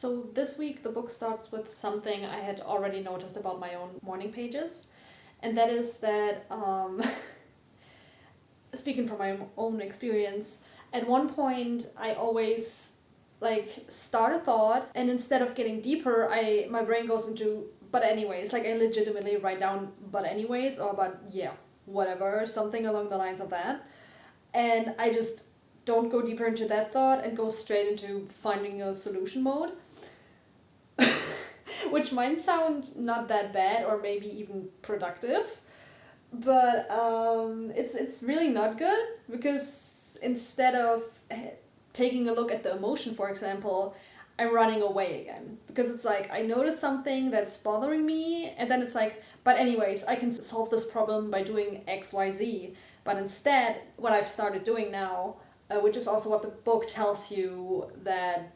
So this week the book starts with something I had already noticed about my own morning pages, and that is that, speaking from my own experience, at one point I always start a thought, and instead of getting deeper, my brain goes into but anyways. I legitimately write down but anyways, or but yeah, whatever, something along the lines of that, and I just don't go deeper into that thought and go straight into finding a solution mode. Which might sound not that bad or maybe even productive, but it's really not good, because instead of taking a look at the emotion, for example, I'm running away again, because it's like I notice something that's bothering me, and then it's like, but anyways, I can solve this problem by doing XYZ. But instead, what I've started doing now, which is also what the book tells you that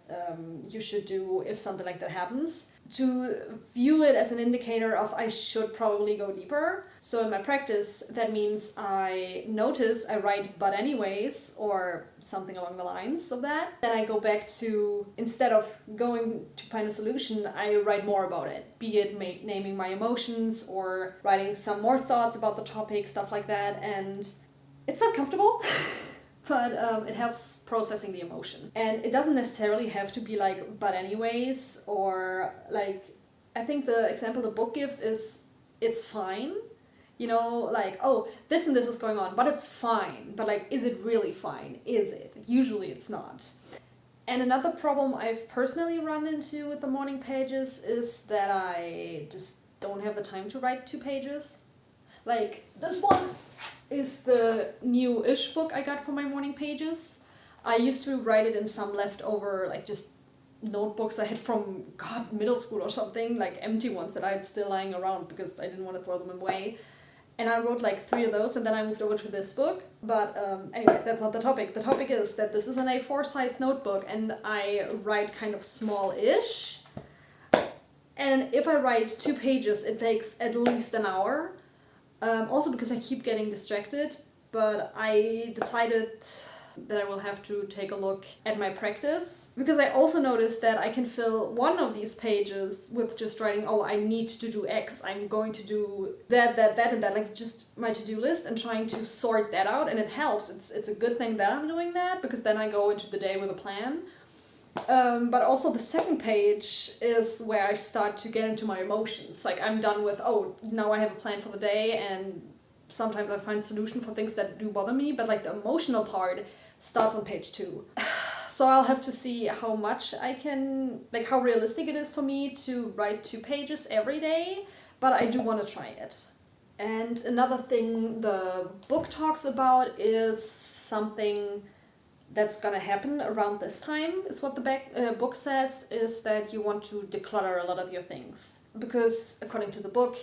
you should do if something like that happens, to view it as an indicator of I should probably go deeper. So in my practice, that means I notice, I write but anyways, or something along the lines of that. Then I go back to, instead of going to find a solution, I write more about it. Be it naming my emotions or writing some more thoughts about the topic, stuff like that. And it's not comfortable. But it helps processing the emotion. And it doesn't necessarily have to be but anyways, or I think the example the book gives is it's fine. Oh, this and this is going on, but it's fine. But is it really fine? Is it? Usually it's not. And another problem I've personally run into with the morning pages is that I just don't have the time to write 2 pages. This one is the new-ish book I got for my morning pages. I used to write it in some leftover, just notebooks I had from, middle school or something, empty ones that I had still lying around because I didn't want to throw them away. And I wrote 3 of those, and then I moved over to this book. But anyway, that's not the topic. The topic is that this is an A4 size notebook, and I write kind of small-ish. And if I write 2 pages, it takes at least an hour. Also because I keep getting distracted, but I decided that I will have to take a look at my practice, because I also noticed that I can fill one of these pages with just writing, oh, I need to do X, I'm going to do that, and that, just my to-do list, and trying to sort that out, and it helps. It's a good thing that I'm doing that, because then I go into the day with a plan. But also the second page is where I start to get into my emotions. I'm done with, oh, now I have a plan for the day, and sometimes I find solution for things that do bother me, but the emotional part starts on page 2. So I'll have to see how much I can, how realistic it is for me to write 2 pages every day, but I do want to try it. And another thing the book talks about is something that's gonna happen around this time, is what the book says, is that you want to declutter a lot of your things. Because according to the book,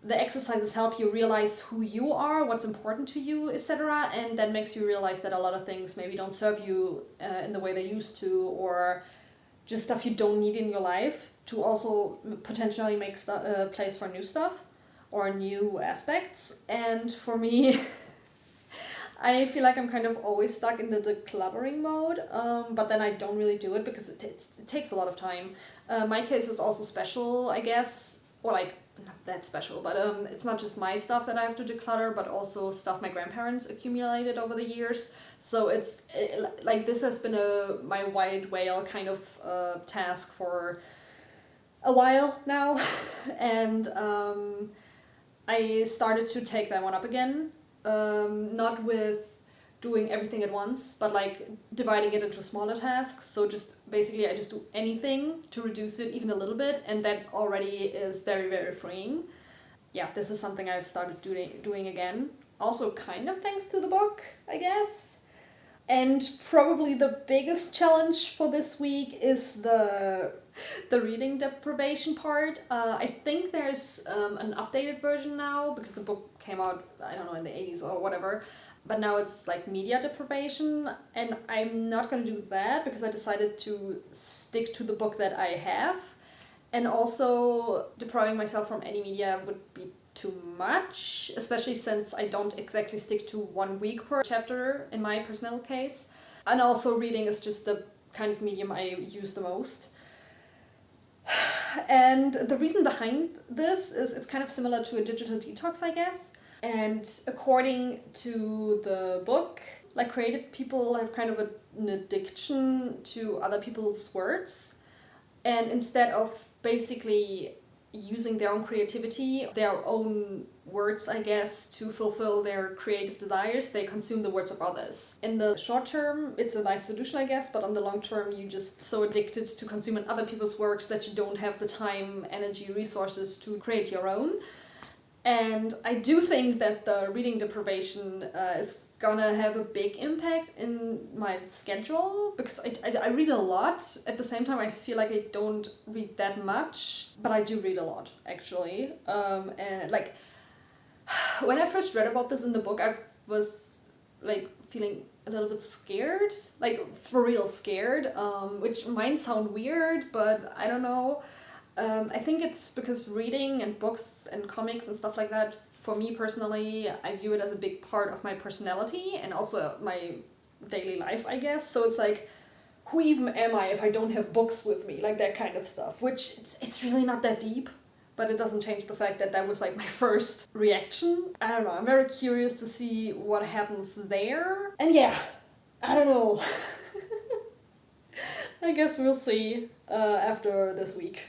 the exercises help you realize who you are, what's important to you, etc. And that makes you realize that a lot of things maybe don't serve you in the way they used to, or just stuff you don't need in your life, to also potentially make place for new stuff or new aspects. And for me, I feel like I'm kind of always stuck in the decluttering mode, but then I don't really do it because it takes a lot of time. My case is also special, I guess. Or not that special, but it's not just my stuff that I have to declutter, but also stuff my grandparents accumulated over the years. So this has been my white whale kind of task for a while now. And I started to take that one up again. Not with doing everything at once, but dividing it into smaller tasks. So just basically I just do anything to reduce it even a little bit, and that already is very, very freeing. Yeah, this is something I've started doing again. Also kind of thanks to the book, I guess. And probably the biggest challenge for this week is the reading deprivation part. I think there's an updated version now, because the book came out, I don't know, in the 80s or whatever. But now it's media deprivation, and I'm not going to do that because I decided to stick to the book that I have. And also depriving myself from any media would be too much, especially since I don't exactly stick to 1 week per chapter in my personal case. And also reading is just the kind of medium I use the most. and the reason behind this is it's kind of similar to a digital detox, I guess. And according to the book, like creative people have kind of an addiction to other people's words. And instead of basically using their own creativity, their own words, I guess, to fulfill their creative desires, they consume the words of others. In the short term, it's a nice solution, I guess, but on the long term, you're just so addicted to consuming other people's works that you don't have the time, energy, resources to create your own. And I do think that the reading deprivation is gonna have a big impact in my schedule, because I read a lot. At the same time, I feel like I don't read that much, but I do read a lot, actually. And like, when I first read about this in the book, I was like feeling a little bit scared, like for real scared, which might sound weird, but I don't know. I think it's because reading and books and comics and stuff like that, for me personally, I view it as a big part of my personality and also my daily life, I guess. So it's like, who even am I if I don't have books with me? Like that kind of stuff, which it's really not that deep, but it doesn't change the fact that that was like my first reaction. I don't know, I'm very curious to see what happens there. And yeah, I don't know. I guess we'll see after this week.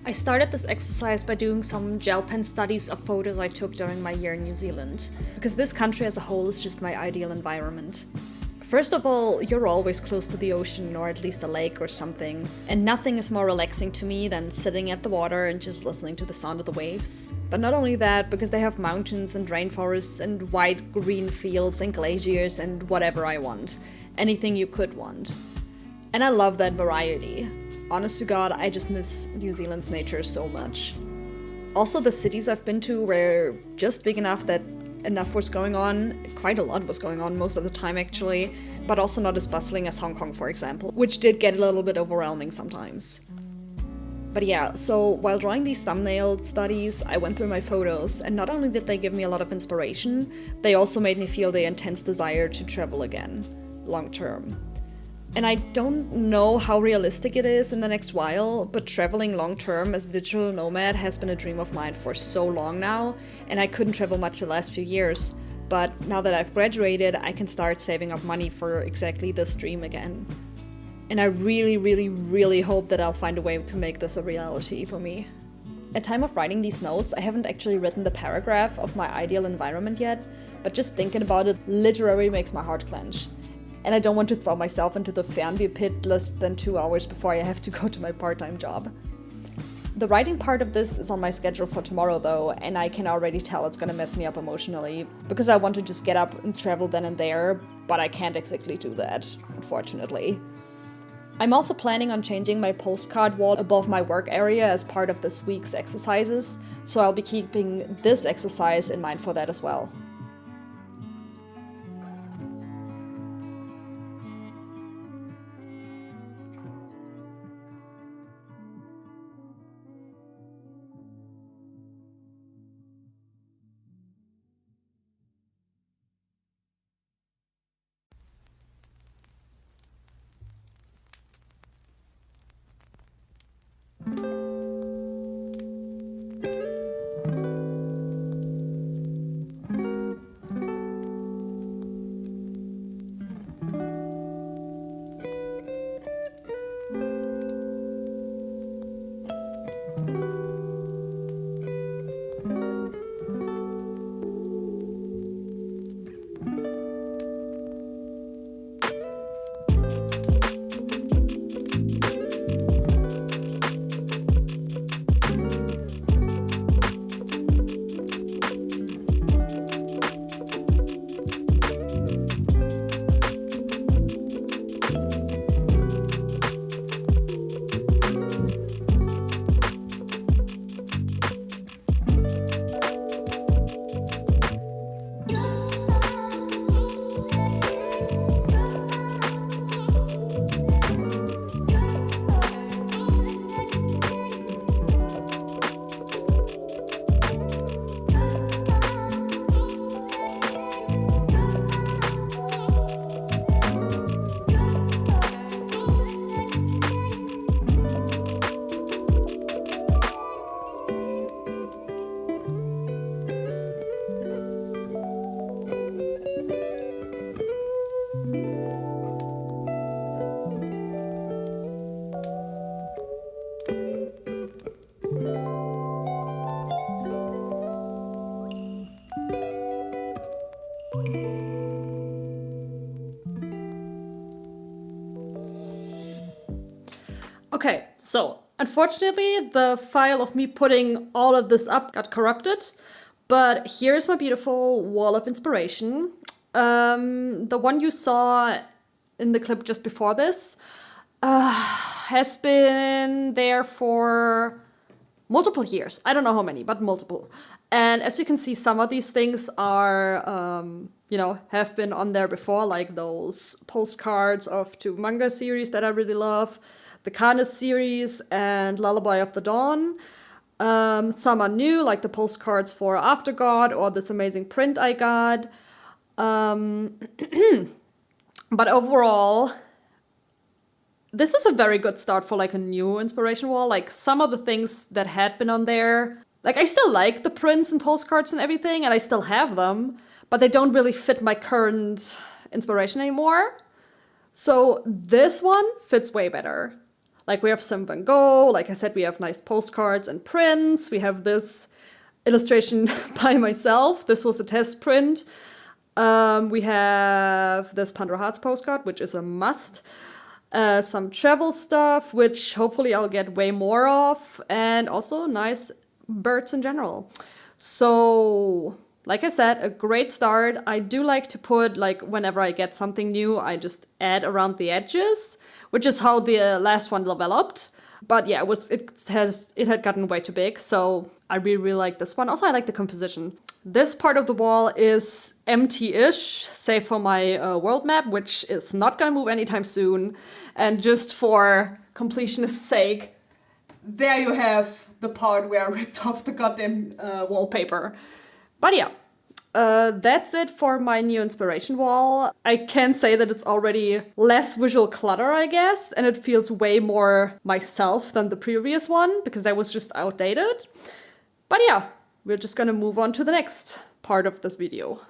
I started this exercise by doing some gel pen studies of photos I took during my year in New Zealand, because this country as a whole is just my ideal environment. First of all, you're always close to the ocean or at least a lake or something, and nothing is more relaxing to me than sitting at the water and just listening to the sound of the waves. But not only that, because they have mountains and rainforests and wide green fields and glaciers and whatever I want. Anything you could want. And I love that variety. Honest to God, I just miss New Zealand's nature so much. Also, the cities I've been to were just big enough that enough was going on, quite a lot was going on most of the time actually, but also not as bustling as Hong Kong, for example, which did get a little bit overwhelming sometimes. But yeah, so while drawing these thumbnail studies, I went through my photos, and not only did they give me a lot of inspiration, they also made me feel the intense desire to travel again, long term. And I don't know how realistic it is in the next while, but traveling long term as a digital nomad has been a dream of mine for so long now, and I couldn't travel much the last few years. But now that I've graduated, I can start saving up money for exactly this dream again. And I really, really, really hope that I'll find a way to make this a reality for me. At time of writing these notes, I haven't actually written the paragraph of my ideal environment yet, but just thinking about it literally makes my heart clench. And I don't want to throw myself into the Fernview pit less than 2 hours before I have to go to my part-time job. The writing part of this is on my schedule for tomorrow though, and I can already tell it's gonna mess me up emotionally, because I want to just get up and travel then and there, but I can't exactly do that, unfortunately. I'm also planning on changing my postcard wall above my work area as part of this week's exercises, so I'll be keeping this exercise in mind for that as well. Okay, so unfortunately the file of me putting all of this up got corrupted, but here's my beautiful wall of inspiration. The one you saw in the clip just before this has been there for multiple years. I don't know how many, but multiple. And as you can see, some of these things are, have been on there before, like those postcards of two manga series that I really love, the Kanes series and Lullaby of the Dawn. Some are new, like the postcards for Aftergod or this amazing print I got. But overall, this is a very good start for like a new inspiration wall. Like some of the things that had been on there, like I still like the prints and postcards and everything, and I still have them, but they don't really fit my current inspiration anymore. So this one fits way better. Like we have some Van Gogh, like I said, we have nice postcards and prints. We have this illustration by myself. This was a test print. We have this Pandora Hearts postcard, which is a must. Some travel stuff, which hopefully I'll get way more of, and also nice birds in general. So, like I said, a great start. I do like to put, like, whenever I get something new, I just add around the edges, which is how the last one developed. But yeah, it had gotten way too big, so I really like this one. Also, I like the composition. This part of the wall is empty-ish, save for my world map, which is not gonna move anytime soon. And just for completionist's sake, there you have the part where I ripped off the goddamn wallpaper. But yeah, that's it for my new inspiration wall. I can say that it's already less visual clutter, I guess, and it feels way more myself than the previous one, because that was just outdated. But yeah, we're just gonna move on to the next part of this video.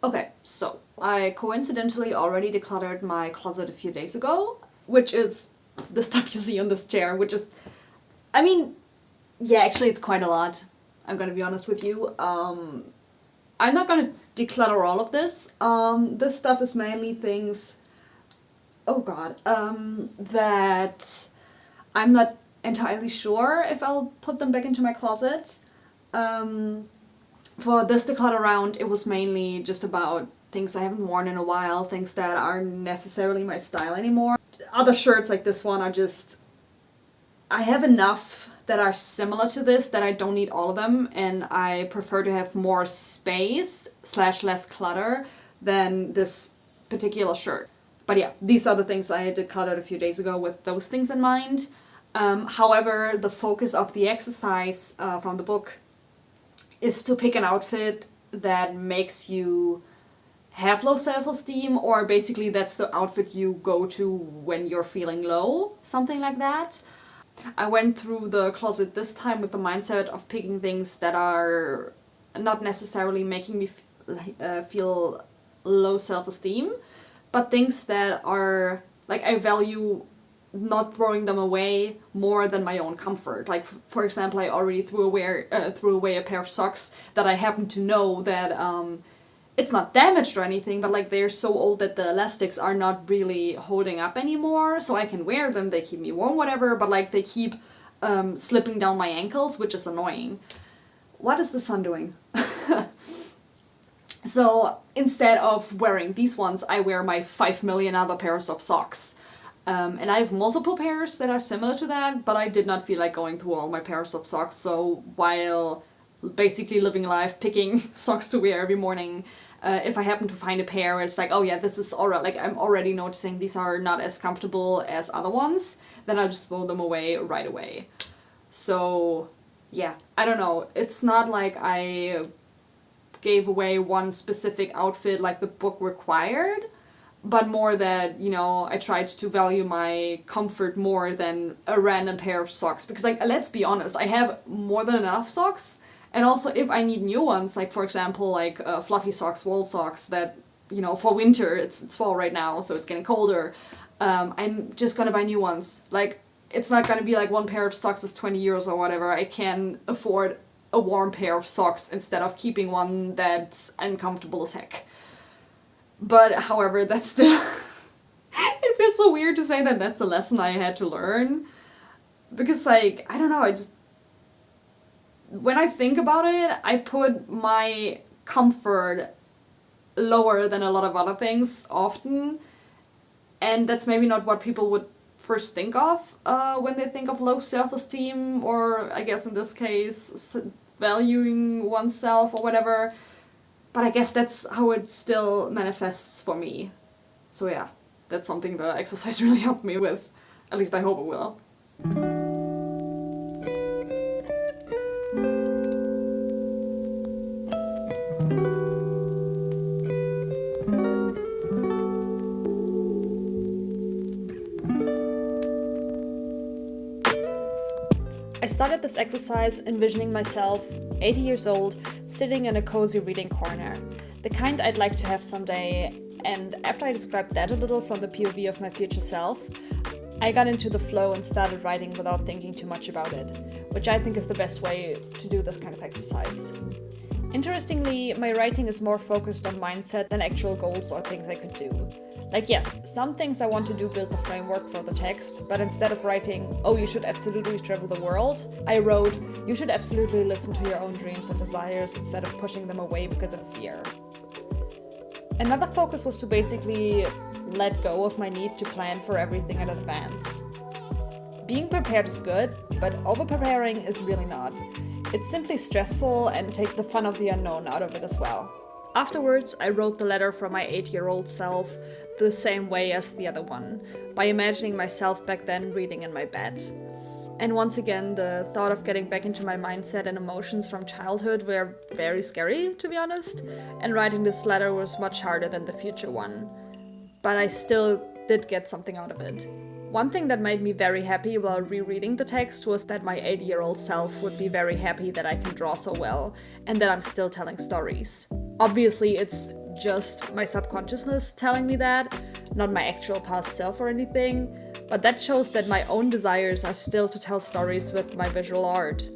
Okay, so I coincidentally already decluttered my closet a few days ago, which is the stuff you see on this chair, which is, I mean, yeah, actually it's quite a lot. I'm gonna be honest with you. I'm not gonna declutter all of this. This stuff is mainly things, oh god, that I'm not entirely sure if I'll put them back into my closet. For this declutter round, it was mainly just about things I haven't worn in a while, things that aren't necessarily my style anymore. Other shirts like this one are just, I have enough that are similar to this that I don't need all of them, and I prefer to have more space / less clutter than this particular shirt. But yeah, these are the things I decluttered a few days ago with those things in mind. However, the focus of the exercise from the book is to pick an outfit that makes you have low self-esteem, or basically that's the outfit you go to when you're feeling low, something like that. I went through the closet this time with the mindset of picking things that are not necessarily making me feel low self-esteem, but things that are, like, I value not throwing them away more than my own comfort. Like, for example, I already threw away a pair of socks that I happen to know that it's not damaged or anything, but like they're so old that the elastics are not really holding up anymore, so I can wear them, they keep me warm, whatever, but like they keep slipping down my ankles, which is annoying. What is the sun doing? So instead of wearing these ones, I wear my 5 million other pairs of socks. And I have multiple pairs that are similar to that, but I did not feel like going through all my pairs of socks. So while basically living life, picking socks to wear every morning, if I happen to find a pair, it's like, oh yeah, this is alright. Like I'm already noticing these are not as comfortable as other ones. Then I'll just throw them away right away. So yeah, I don't know. It's not like I gave away one specific outfit like the book required, but more that, you know, I tried to value my comfort more than a random pair of socks. Because, like, let's be honest, I have more than enough socks. And also, if I need new ones, like, for example, like fluffy socks, wool socks that, you know, for winter, it's fall right now, so it's getting colder, I'm just gonna buy new ones. Like, it's not gonna be like one pair of socks is 20 euros or whatever. I can afford a warm pair of socks instead of keeping one that's uncomfortable as heck. But however, that's still it feels so weird to say that that's a lesson I had to learn, because like, I don't know, I just, when I think about it, I put my comfort lower than a lot of other things often, and that's maybe not what people would first think of when they think of low self-esteem, or I guess in this case valuing oneself or whatever, but I guess that's how it still manifests for me. So yeah, that's something the exercise really helped me with. At least I hope it will. I started this exercise envisioning myself, 80 years old, sitting in a cozy reading corner, the kind I'd like to have someday, and after I described that a little from the POV of my future self, I got into the flow and started writing without thinking too much about it, which I think is the best way to do this kind of exercise. Interestingly, my writing is more focused on mindset than actual goals or things I could do. Like, yes, some things I want to do build the framework for the text, but instead of writing, oh, you should absolutely travel the world, I wrote, you should absolutely listen to your own dreams and desires instead of pushing them away because of fear. Another focus was to basically let go of my need to plan for everything in advance. Being prepared is good, but over-preparing is really not. It's simply stressful and takes the fun of the unknown out of it as well. Afterwards, I wrote the letter from my 8-year-old self the same way as the other one, by imagining myself back then reading in my bed. And once again, the thought of getting back into my mindset and emotions from childhood were very scary, to be honest, and writing this letter was much harder than the future one. But I still did get something out of it. One thing that made me very happy while rereading the text was that my 8-year-old self would be very happy that I can draw so well, and that I'm still telling stories. Obviously, it's just my subconsciousness telling me that, not my actual past self or anything, but that shows that my own desires are still to tell stories with my visual art.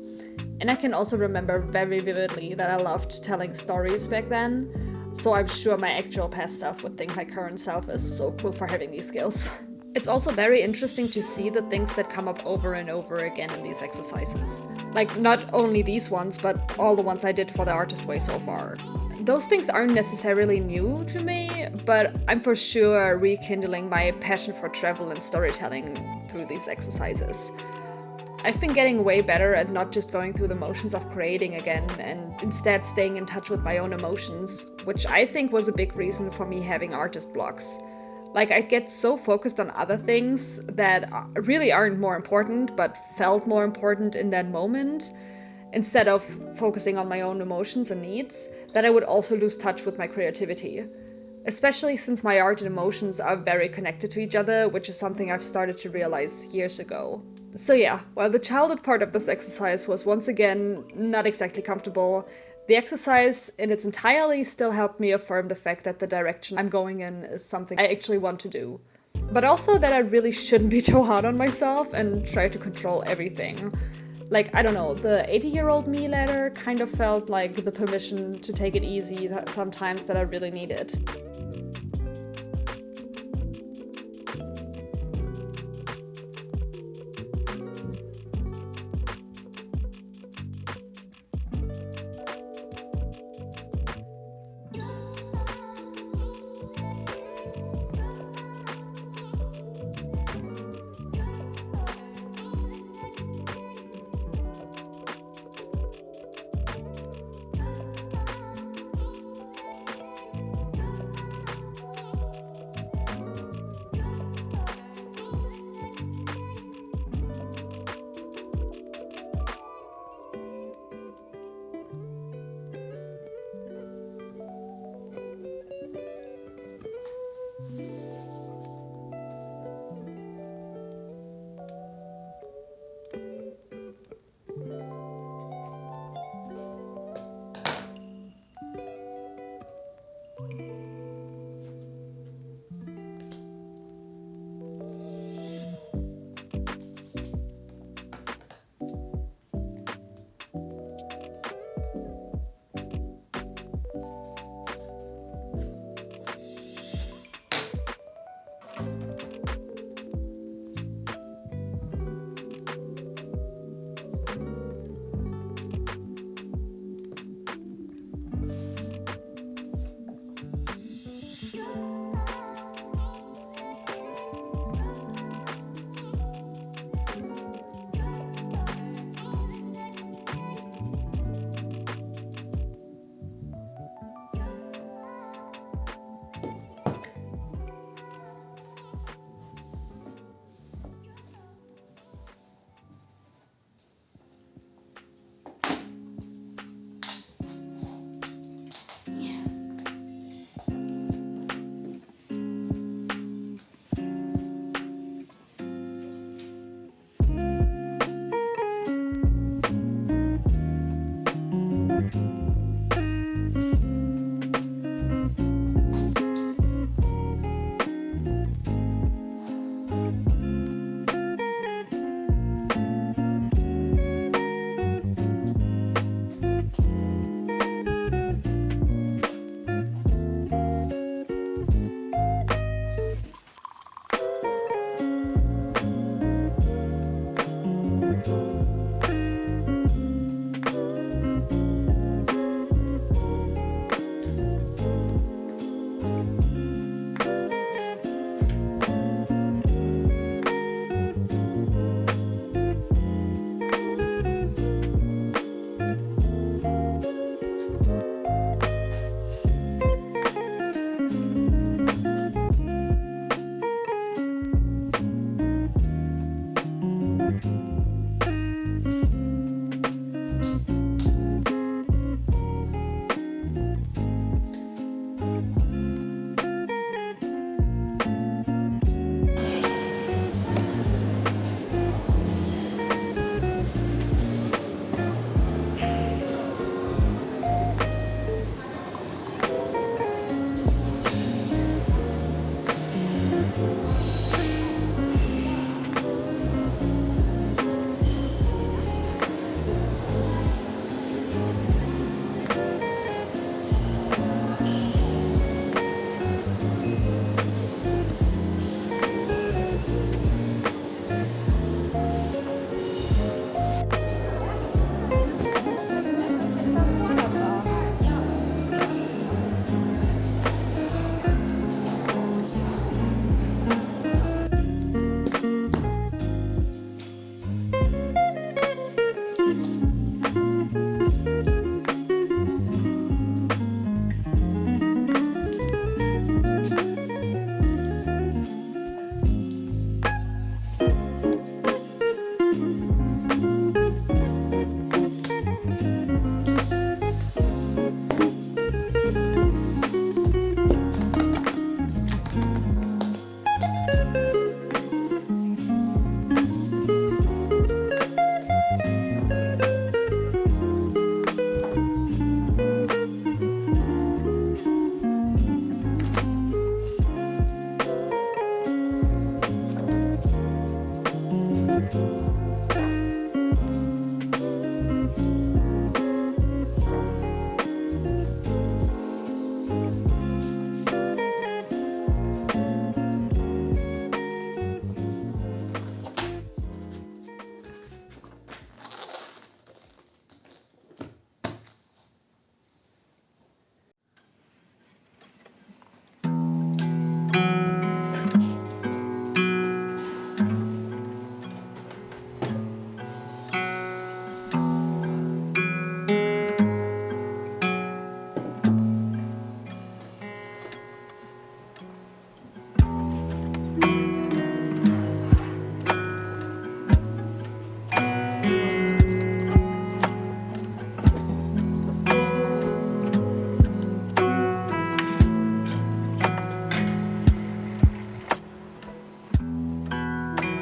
And I can also remember very vividly that I loved telling stories back then, so I'm sure my actual past self would think my current self is so cool for having these skills. It's also very interesting to see the things that come up over and over again in these exercises. Like, not only these ones, but all the ones I did for the Artist Way so far. Those things aren't necessarily new to me, but I'm for sure rekindling my passion for travel and storytelling through these exercises. I've been getting way better at not just going through the motions of creating again, and instead staying in touch with my own emotions, which I think was a big reason for me having artist blocks. Like, I'd get so focused on other things that really aren't more important, but felt more important in that moment, instead of focusing on my own emotions and needs, that I would also lose touch with my creativity. Especially since my art and emotions are very connected to each other, which is something I've started to realize years ago. So yeah, while the childhood part of this exercise was once again not exactly comfortable, the exercise in its entirety still helped me affirm the fact that the direction I'm going in is something I actually want to do. But also that I really shouldn't be too hard on myself and try to control everything. Like, I don't know, the 80-year-old me letter kind of felt like the permission to take it easy sometimes that I really needed.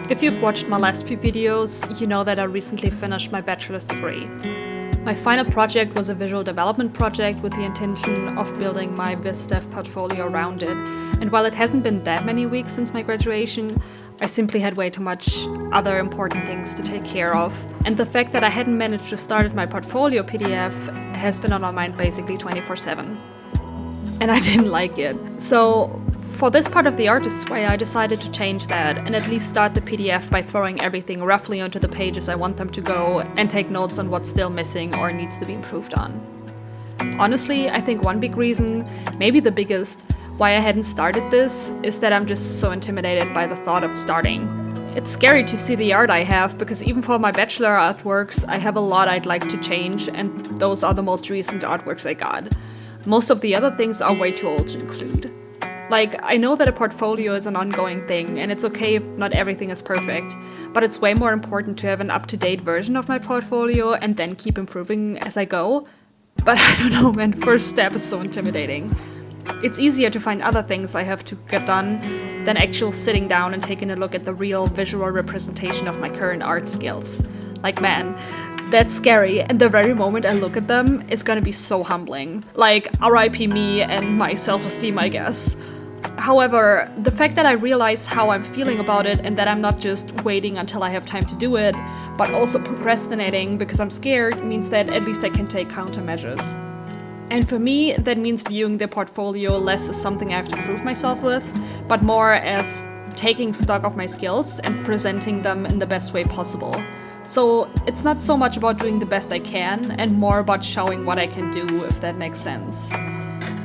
If you've watched my last few videos, you know that I recently finished my bachelor's degree. My final project was a visual development project with the intention of building my VizDev portfolio around it, and while it hasn't been that many weeks since my graduation, I simply had way too much other important things to take care of, and the fact that I hadn't managed to start my portfolio PDF has been on my mind basically 24/7. And I didn't like it. So for this part of the Artists Way, I decided to change that and at least start the PDF by throwing everything roughly onto the pages I want them to go and take notes on what's still missing or needs to be improved on. Honestly, I think one big reason, maybe the biggest, why I hadn't started this is that I'm just so intimidated by the thought of starting. It's scary to see the art I have because even for my bachelor artworks, I have a lot I'd like to change, and those are the most recent artworks I got. Most of the other things are way too old to include. Like, I know that a portfolio is an ongoing thing, and it's okay if not everything is perfect, but it's way more important to have an up-to-date version of my portfolio and then keep improving as I go. But I don't know, man, first step is so intimidating. It's easier to find other things I have to get done than actual sitting down and taking a look at the real visual representation of my current art skills. Like, man, that's scary, and the very moment I look at them, it's gonna be so humbling. Like, RIP me and my self-esteem, I guess. However, the fact that I realize how I'm feeling about it and that I'm not just waiting until I have time to do it, but also procrastinating because I'm scared means that at least I can take countermeasures. And for me, that means viewing the portfolio less as something I have to prove myself with, but more as taking stock of my skills and presenting them in the best way possible. So it's not so much about doing the best I can and more about showing what I can do, if that makes sense.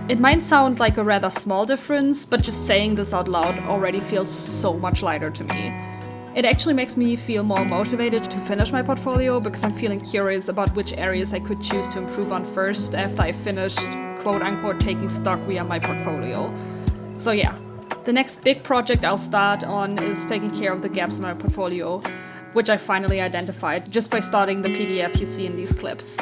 It might sound like a rather small difference, but just saying this out loud already feels so much lighter to me. It actually makes me feel more motivated to finish my portfolio because I'm feeling curious about which areas I could choose to improve on first after I finished quote-unquote taking stock via my portfolio. So yeah, the next big project I'll start on is taking care of the gaps in my portfolio, which I finally identified just by starting the PDF you see in these clips.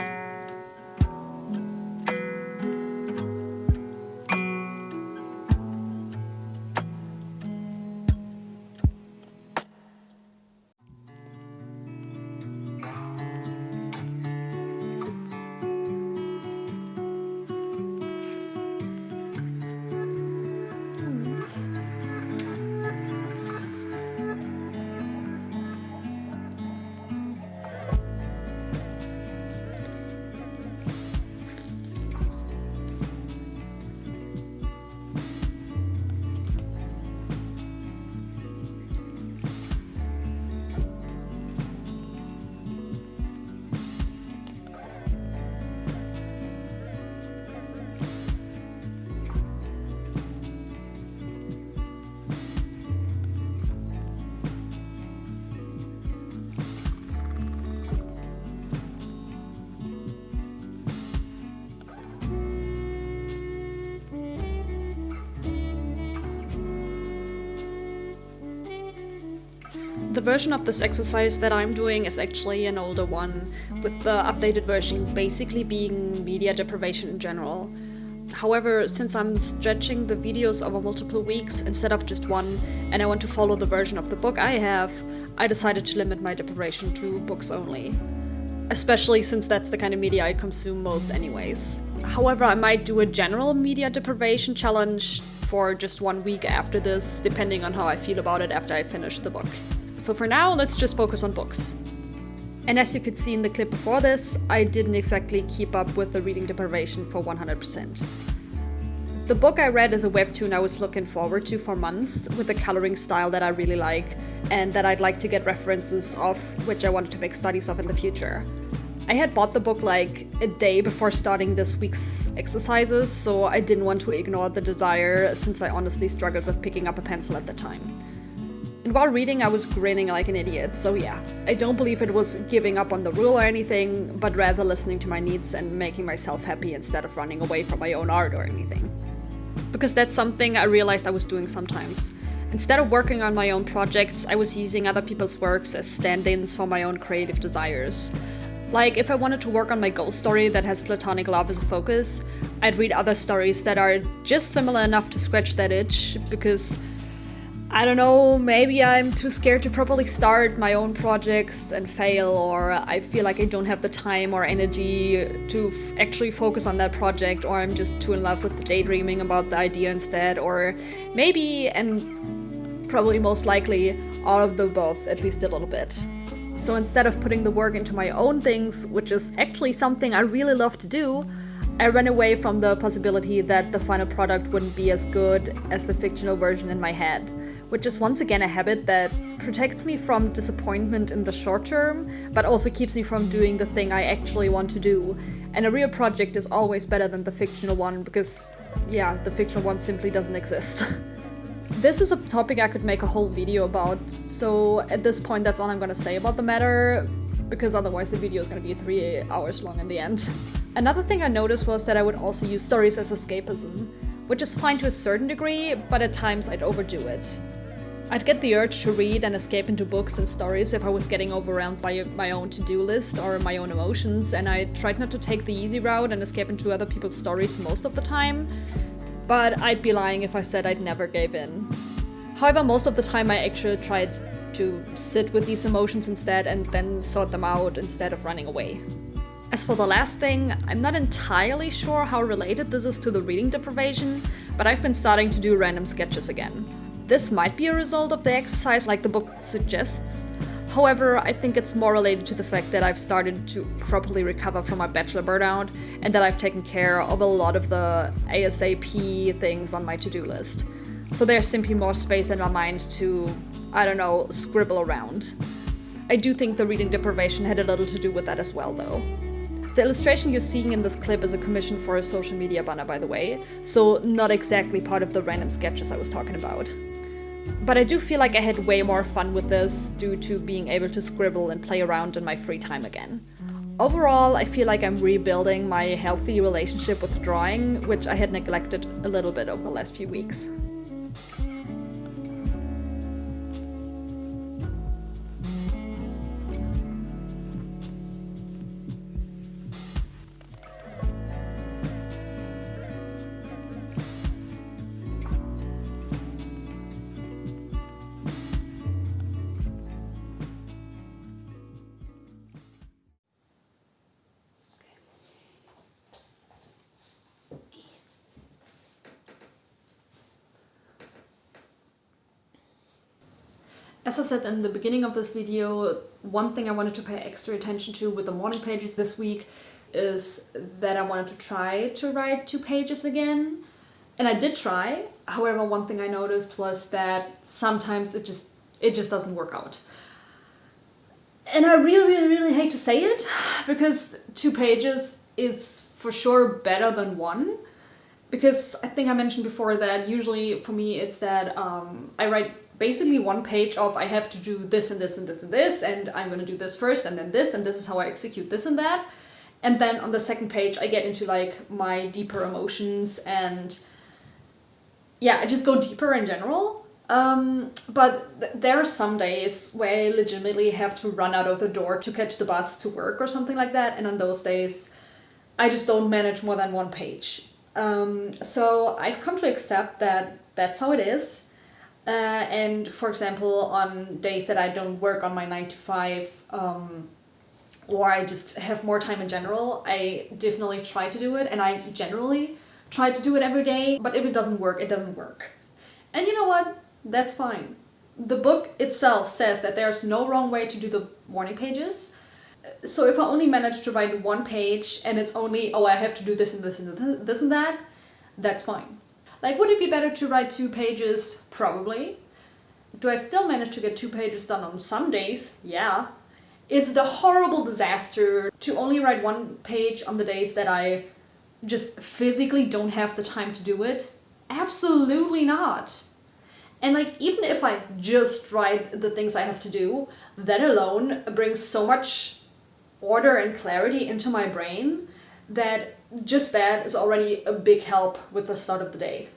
The version of this exercise that I'm doing is actually an older one, with the updated version basically being media deprivation in general. However, since I'm stretching the videos over multiple weeks instead of just one, and I want to follow the version of the book I have, I decided to limit my deprivation to books only. Especially since that's the kind of media I consume most anyways. However, I might do a general media deprivation challenge for just 1 week after this, depending on how I feel about it after I finish the book. So for now, let's just focus on books. And as you could see in the clip before this, I didn't exactly keep up with the reading deprivation for 100%. The book I read is a webtoon I was looking forward to for months, with a coloring style that I really like, and that I'd like to get references of, which I wanted to make studies of in the future. I had bought the book like a day before starting this week's exercises, so I didn't want to ignore the desire, since I honestly struggled with picking up a pencil at the time. And while reading, I was grinning like an idiot, so yeah, I don't believe it was giving up on the rule or anything, but rather listening to my needs and making myself happy instead of running away from my own art or anything. Because that's something I realized I was doing sometimes. Instead of working on my own projects, I was using other people's works as stand-ins for my own creative desires. Like, if I wanted to work on my goal story that has platonic love as a focus, I'd read other stories that are just similar enough to scratch that itch, because I don't know, maybe I'm too scared to properly start my own projects and fail, or I feel like I don't have the time or energy to actually focus on that project, or I'm just too in love with daydreaming about the idea instead, or maybe, and probably most likely, all of the above, at least a little bit. So instead of putting the work into my own things, which is actually something I really love to do, I ran away from the possibility that the final product wouldn't be as good as the fictional version in my head, which is once again a habit that protects me from disappointment in the short term, but also keeps me from doing the thing I actually want to do. And a real project is always better than the fictional one, because, yeah, the fictional one simply doesn't exist. This is a topic I could make a whole video about, so at this point that's all I'm gonna say about the matter, because otherwise the video is gonna be 3 hours long in the end. Another thing I noticed was that I would also use stories as escapism, which is fine to a certain degree, but at times I'd overdo it. I'd get the urge to read and escape into books and stories if I was getting overwhelmed by my own to-do list or my own emotions, and I tried not to take the easy route and escape into other people's stories most of the time, but I'd be lying if I said I'd never gave in. However, most of the time I actually tried to sit with these emotions instead and then sort them out instead of running away. As for the last thing, I'm not entirely sure how related this is to the reading deprivation, but I've been starting to do random sketches again. This might be a result of the exercise like the book suggests. However, I think it's more related to the fact that I've started to properly recover from my bachelor burnout and that I've taken care of a lot of the ASAP things on my to-do list. So there's simply more space in my mind to, I don't know, scribble around. I do think the reading deprivation had a little to do with that as well, though. The illustration you're seeing in this clip is a commission for a social media banner, by the way, so not exactly part of the random sketches I was talking about. But I do feel like I had way more fun with this due to being able to scribble and play around in my free time again. Overall, I feel like I'm rebuilding my healthy relationship with drawing, which I had neglected a little bit over the last few weeks. As I said in the beginning of this video, one thing I wanted to pay extra attention to with the morning pages this week is that I wanted to try to write 2 pages again. And I did try. However, one thing I noticed was that sometimes it just doesn't work out. And I really hate to say it, because 2 pages is for sure better than 1. Because I think I mentioned before that usually for me it's that I write basically 1 page of I have to do this and this and this and this, and I'm gonna do this first and then this, and this is how I execute this and that. And then on the second page I get into like my deeper emotions, and yeah, I just go deeper in general. There are some days where I legitimately have to run out of the door to catch the bus to work or something like that, and on those days, I just don't manage more than one page. So I've come to accept that that's how it is. And for example, on days that I don't work on my 9 to 5, or I just have more time in general, I definitely try to do it, and I generally try to do it every day, but if it doesn't work, it doesn't work. And you know what? That's fine. The book itself says that there's no wrong way to do the morning pages. So if I only manage to write one page and it's only, oh, I have to do this and this and this and that, that's fine. Like, would it be better to write 2 pages? Probably. Do I still manage to get 2 pages done on some days? Yeah. It's the horrible disaster to only write 1 page on the days that I just physically don't have the time to do it. Absolutely not. And like, even if I just write the things I have to do, that alone brings so much order and clarity into my brain that just that is already a big help with the start of the day.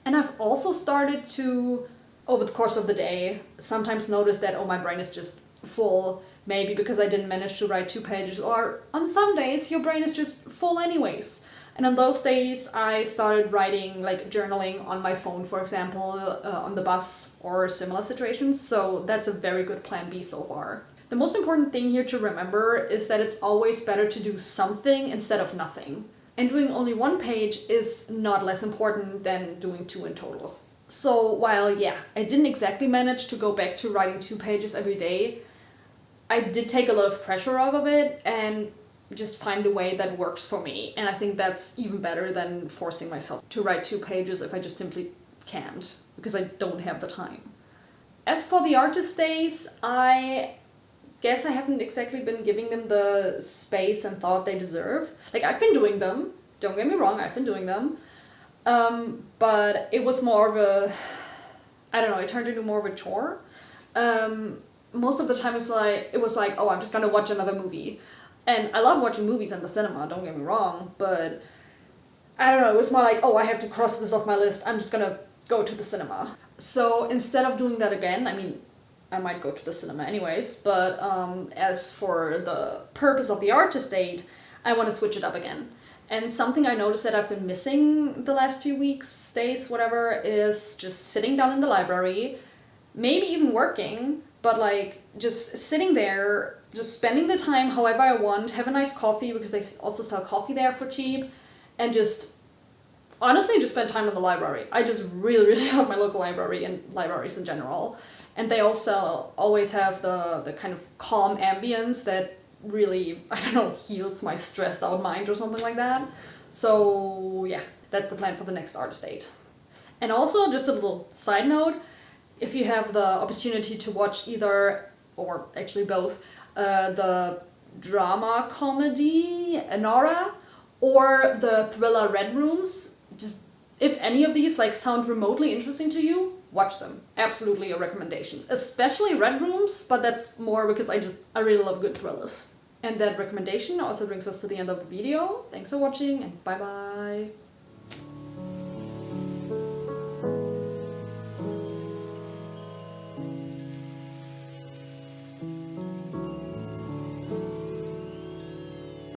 And I've also started to, over the course of the day, sometimes notice that, oh, my brain is just full, maybe because I didn't manage to write 2 pages, or on some days your brain is just full anyways. And on those days, I started writing, like journaling on my phone, for example, on the bus or similar situations. So that's a very good plan B so far. The most important thing here to remember is that it's always better to do something instead of nothing. And doing only 1 page is not less important than doing 2 in total. So while, yeah, I didn't exactly manage to go back to writing 2 pages every day, I did take a lot of pressure off of it and just find a way that works for me. And I think that's even better than forcing myself to write 2 pages if I just simply can't, because I don't have the time. As for the artist days, I guess I haven't exactly been giving them the space and thought they deserve. Like, I've been doing them, don't get me wrong, I've been doing them. But it was more of a, I don't know, it turned into more of a chore. Most of the time it was like, oh, I'm just gonna watch another movie. And I love watching movies in the cinema, don't get me wrong, but I don't know, it was more like, oh, I have to cross this off my list, I'm just gonna go to the cinema. So instead of doing that again, I mean, I might go to the cinema anyways, but as for the purpose of the artist date, I want to switch it up again. And something I noticed that I've been missing the last few weeks, days, whatever, is just sitting down in the library, maybe even working, but like just sitting there, just spending the time however I want, have a nice coffee because they also sell coffee there for cheap, and just honestly just spend time in the library. I just really, really love my local library and libraries in general. And they also always have the kind of calm ambience that really, I don't know, heals my stressed out mind or something like that. So yeah, that's the plan for the next artist date. And also, just a little side note, if you have the opportunity to watch either, or actually both, the drama comedy Nora or the thriller Red Rooms, just if any of these like sound remotely interesting to you, watch them. Absolutely a recommendation. Especially Red Rooms, but that's more because I really love good thrillers. And that recommendation also brings us to the end of the video. Thanks for watching, and bye bye.